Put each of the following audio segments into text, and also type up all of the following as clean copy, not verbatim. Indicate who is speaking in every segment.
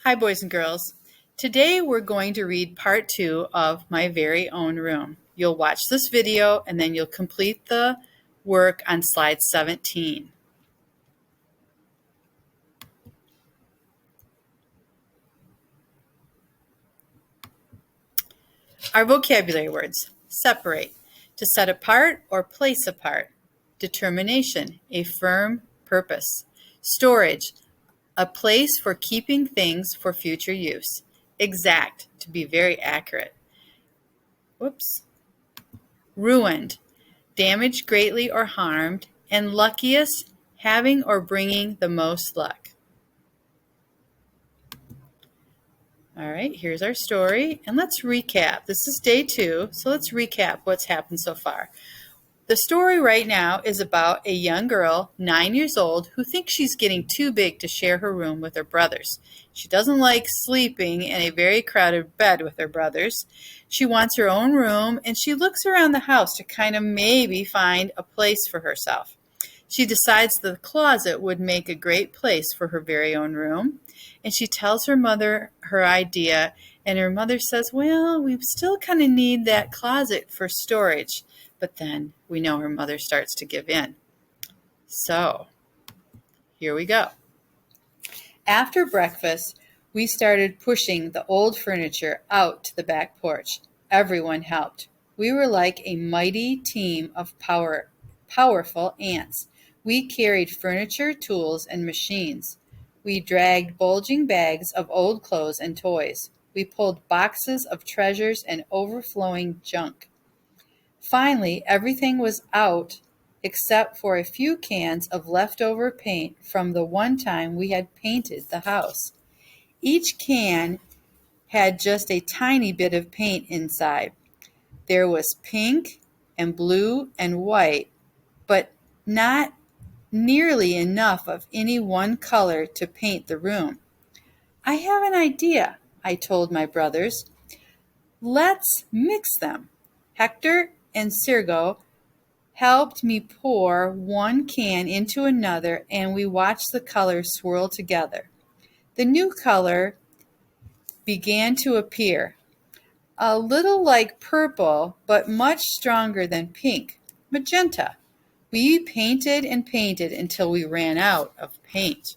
Speaker 1: Hi, boys and girls. Today we're going to read part 2 of My Very Own Room. You'll watch this video and then you'll complete the work on slide 17. Our vocabulary words: separate, to set apart or place apart; determination, a firm purpose; storage, a place for keeping things for future use; exact, to be very accurate; ruined, damaged greatly or harmed; and luckiest, having or bringing the most luck. All right, here's our story, and let's recap. This is day 2, so let's recap what's happened so far. The story right now is about a young girl, 9 years old, who thinks she's getting too big to share her room with her brothers. She doesn't like sleeping in a very crowded bed with her brothers. She wants her own room, and she looks around the house to kind of maybe find a place for herself. She decides the closet would make a great place for her very own room, and she tells her mother her idea, and her mother says, well, we still kind of need that closet for storage. But then we know her mother starts to give in. So here we go. After breakfast, we started pushing the old furniture out to the back porch. Everyone helped. We were like a mighty team of powerful ants. We carried furniture, tools, and machines. We dragged bulging bags of old clothes and toys. We pulled boxes of treasures and overflowing junk. Finally, everything was out except for a few cans of leftover paint from the one time we had painted the house. Each can had just a tiny bit of paint inside. There was pink and blue and white, but not nearly enough of any one color to paint the room. I have an idea, I told my brothers. Let's mix them. Hector and Sergo helped me pour one can into another, and we watched the colors swirl together. The new color began to appear, a little like purple, but much stronger than pink, magenta. We painted and painted until we ran out of paint.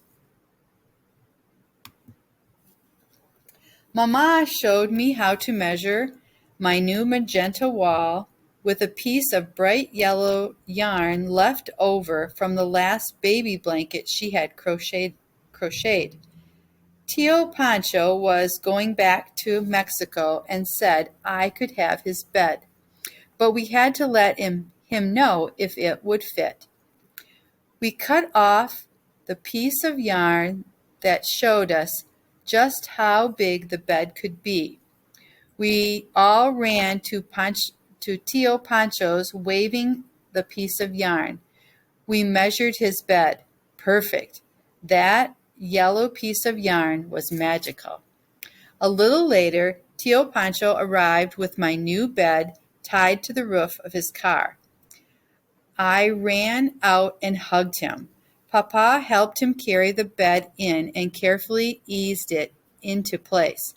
Speaker 1: Mama showed me how to measure my new magenta wall with a piece of bright yellow yarn left over from the last baby blanket she had crocheted. Tio Pancho was going back to Mexico and said I could have his bed, but we had to let him know if it would fit. We cut off the piece of yarn that showed us just how big the bed could be. We all ran to Tio Pancho's, waving the piece of yarn. We measured his bed. Perfect. That yellow piece of yarn was magical. A little later, Tio Pancho arrived with my new bed tied to the roof of his car. I ran out and hugged him. Papa helped him carry the bed in and carefully eased it into place.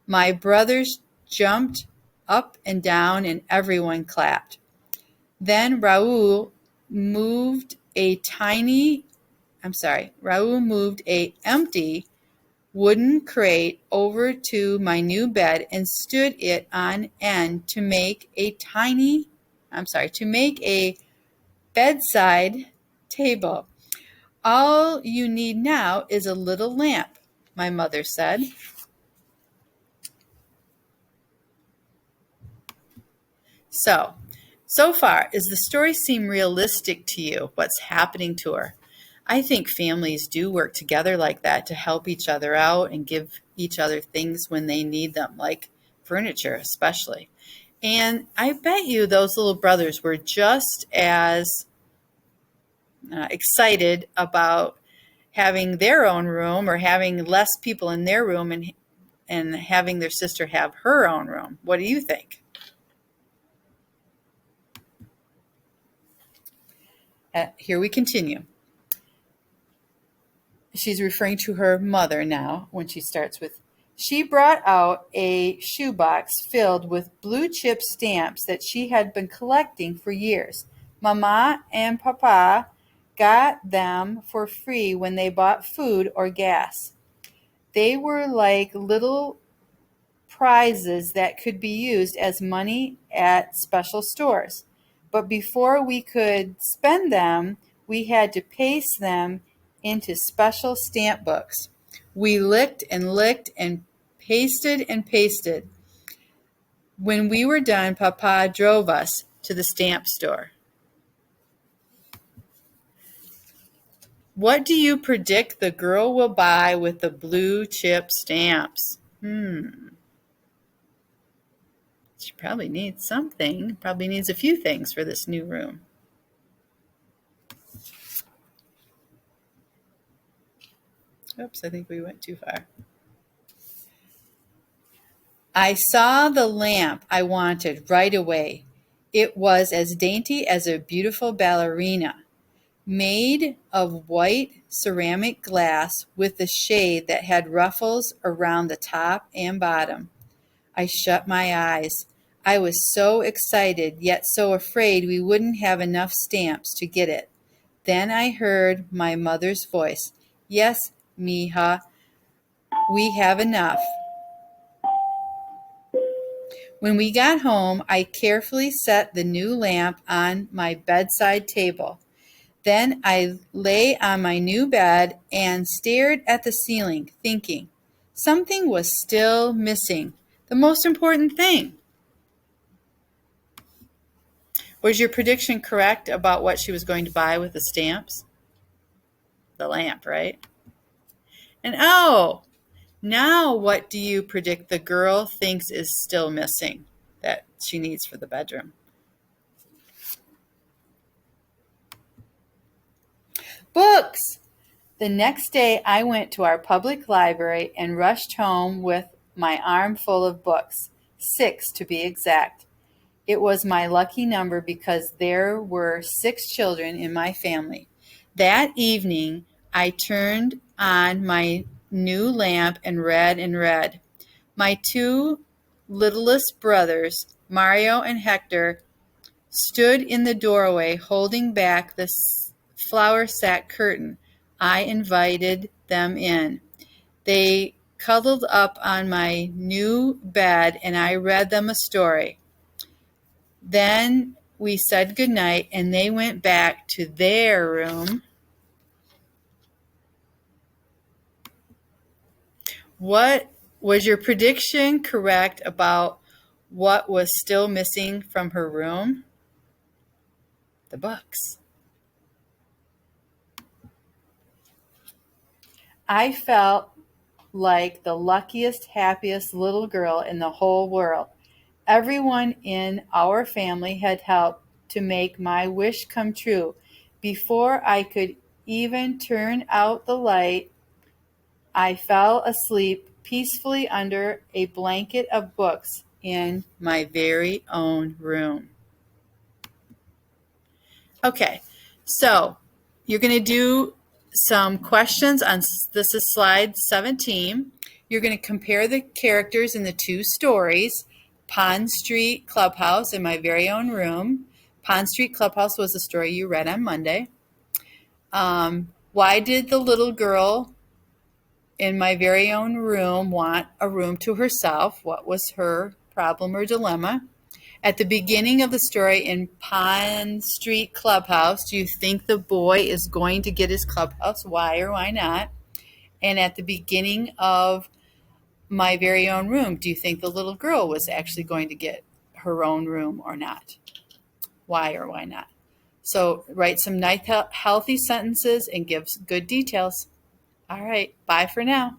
Speaker 1: My brothers jumped up and down and everyone clapped. Then Raul moved a empty wooden crate over to my new bed and stood it on end to make a bedside table. All you need now is a little lamp, my mother said. So far, does the story seem realistic to you, what's happening to her? I think families do work together like that to help each other out and give each other things when they need them, like furniture especially. And I bet you those little brothers were just as excited about having their own room or having less people in their room and having their sister have her own room. What do you think? Here we continue. She's referring to her mother now when she starts with, she brought out a shoebox filled with blue chip stamps that she had been collecting for years. Mama and Papa got them for free when they bought food or gas. They were like little prizes that could be used as money at special stores. But before we could spend them, we had to paste them into special stamp books. We licked and pasted and pasted. When we were done, Papa drove us to the stamp store. What do you predict the girl will buy with the blue chip stamps? She probably needs something. Probably needs a few things for this new room. Oops, I think we went too far. I saw the lamp I wanted right away. It was as dainty as a beautiful ballerina, made of white ceramic glass with a shade that had ruffles around the top and bottom. I shut my eyes. I was so excited, yet so afraid we wouldn't have enough stamps to get it. Then I heard my mother's voice. Yes, mija, we have enough. When we got home, I carefully set the new lamp on my bedside table. Then I lay on my new bed and stared at the ceiling, thinking something was still missing. The most important thing. Was your prediction correct about what she was going to buy with the stamps? The lamp, right? And now what do you predict the girl thinks is still missing that she needs for the bedroom? Books! The next day I went to our public library and rushed home with my arm full of books, 6 to be exact. It was my lucky number because there were 6 children in my family. That evening I turned on my new lamp and read and read. My 2 littlest brothers, Mario and Hector, stood in the doorway holding back the flour sack curtain. I invited them in. They cuddled up on my new bed and I read them a story. Then we said goodnight and they went back to their room. What was your prediction correct about what was still missing from her room? The books. I felt like the luckiest, happiest little girl in the whole world. Everyone in our family had helped to make my wish come true. Before I could even turn out the light, I fell asleep peacefully under a blanket of books in my very own room. Okay, so you're going to do some questions on, this is slide 17. You're going to compare the characters in the 2 stories, Pond Street Clubhouse and My Very Own Room. Pond Street Clubhouse was the story you read on Monday. Why did the little girl in My Very Own Room want a room to herself? What was her problem or dilemma? At the beginning of the story in Pond Street Clubhouse, do you think the boy is going to get his clubhouse? Why or why not? And at the beginning of My Very Own Room, do you think the little girl was actually going to get her own room or not? Why or why not? So write some nice, healthy sentences and give good details. All right, bye for now.